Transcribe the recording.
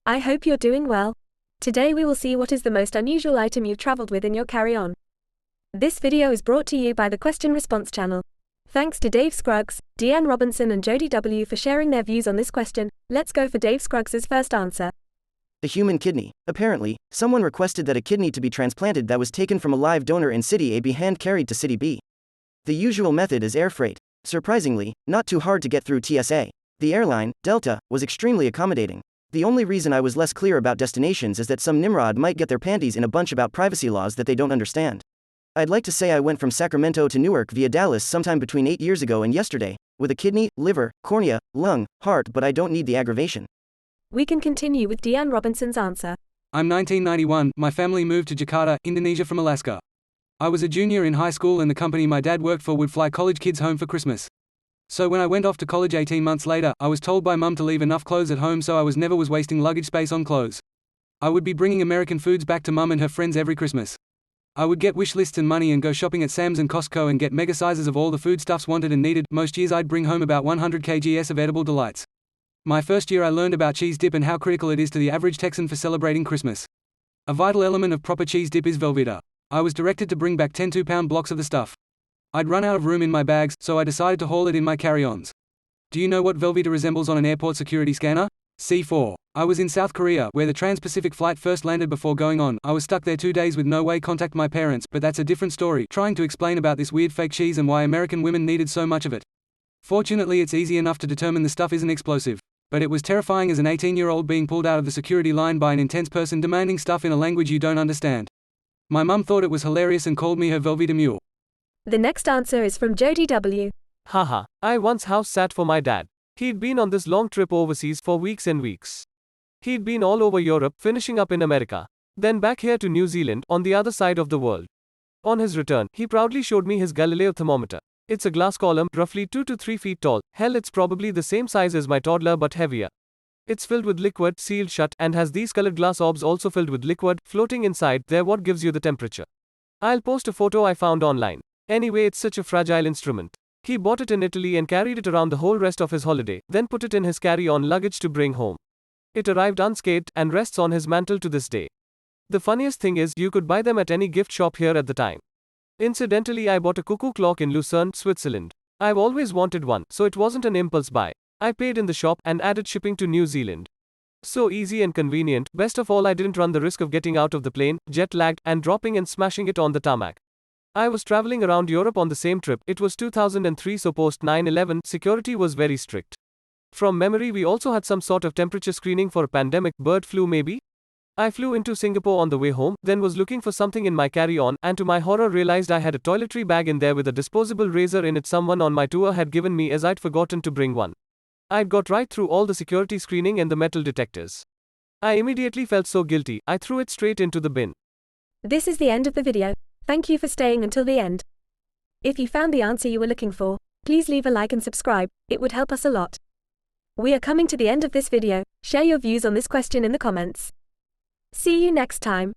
I hope you're doing well. Today we will see what is the most unusual item you've traveled with in your carry-on. This video is brought to you by the Question Response channel. Thanks to Dave Scruggs, DeAnn Robinson and Jody W for sharing their views on this question. Let's go for Dave Scruggs' first answer. A human kidney. Apparently, someone requested that a kidney to be transplanted that was taken from a live donor in City A be hand-carried to City B. The usual method is air freight. Surprisingly, not too hard to get through TSA. The airline, Delta, was extremely accommodating. The only reason I was less clear about destinations is that some nimrod might get their panties in a bunch about privacy laws that they don't understand. I'd like to say I went from Sacramento to Newark via Dallas sometime between 8 years ago and yesterday, with a kidney, liver, cornea, lung, heart, but I don't need the aggravation. We can continue with DeAnn Robinson's answer. I'm 1991, my family moved to Jakarta, Indonesia from Alaska. I was a junior in high school and the company my dad worked for would fly college kids home for Christmas. So when I went off to college 18 months later, I was told by mum to leave enough clothes at home so I never was wasting luggage space on clothes. I would be bringing American foods back to mum and her friends every Christmas. I would get wish lists and money and go shopping at Sam's and Costco and get mega sizes of all the foodstuffs wanted and needed. Most years I'd bring home about 100 kgs of edible delights. My first year I learned about cheese dip and how critical it is to the average Texan for celebrating Christmas. A vital element of proper cheese dip is Velveeta. I was directed to bring back 10 2-pound blocks of the stuff. I'd run out of room in my bags, so I decided to haul it in my carry-ons. Do you know what Velveeta resembles on an airport security scanner? C4. I was in South Korea, where the Trans-Pacific flight first landed before going on. I was stuck there 2 days with no way contact my parents, but that's a different story, trying to explain about this weird fake cheese and why American women needed so much of it. Fortunately it's easy enough to determine the stuff isn't explosive. But it was terrifying as an 18-year-old being pulled out of the security line by an intense person demanding stuff in a language you don't understand. My mum thought it was hilarious and called me her Velveeta Mule. The next answer is from Jody W. Haha, I once house sat for my dad. He'd been on this long trip overseas for weeks and weeks. He'd been all over Europe, finishing up in America. Then back here to New Zealand, on the other side of the world. On his return, he proudly showed me his Galileo thermometer. It's a glass column, roughly 2 to 3 feet tall. Hell, it's probably the same size as my toddler but heavier. It's filled with liquid, sealed shut, and has these colored glass orbs also filled with liquid, floating inside there what gives you the temperature. I'll post a photo I found online. Anyway, it's such a fragile instrument. He bought it in Italy and carried it around the whole rest of his holiday, then put it in his carry-on luggage to bring home. It arrived unscathed, and rests on his mantle to this day. The funniest thing is, you could buy them at any gift shop here at the time. Incidentally, I bought a cuckoo clock in Lucerne, Switzerland. I've always wanted one, so it wasn't an impulse buy. I paid in the shop, and added shipping to New Zealand. So easy and convenient. Best of all, I didn't run the risk of getting out of the plane, jet-lagged, and dropping and smashing it on the tarmac. I was traveling around Europe on the same trip. It was 2003, so post 9/11, security was very strict. From memory, we also had some sort of temperature screening for a pandemic, bird flu maybe? I flew into Singapore on the way home, then was looking for something in my carry-on, and to my horror realized I had a toiletry bag in there with a disposable razor in it someone on my tour had given me as I'd forgotten to bring one. I'd got right through all the security screening and the metal detectors. I immediately felt so guilty, I threw it straight into the bin. This is the end of the video. Thank you for staying until the end. If you found the answer you were looking for, please leave a like and subscribe, it would help us a lot. We are coming to the end of this video. Share your views on this question in the comments. See you next time.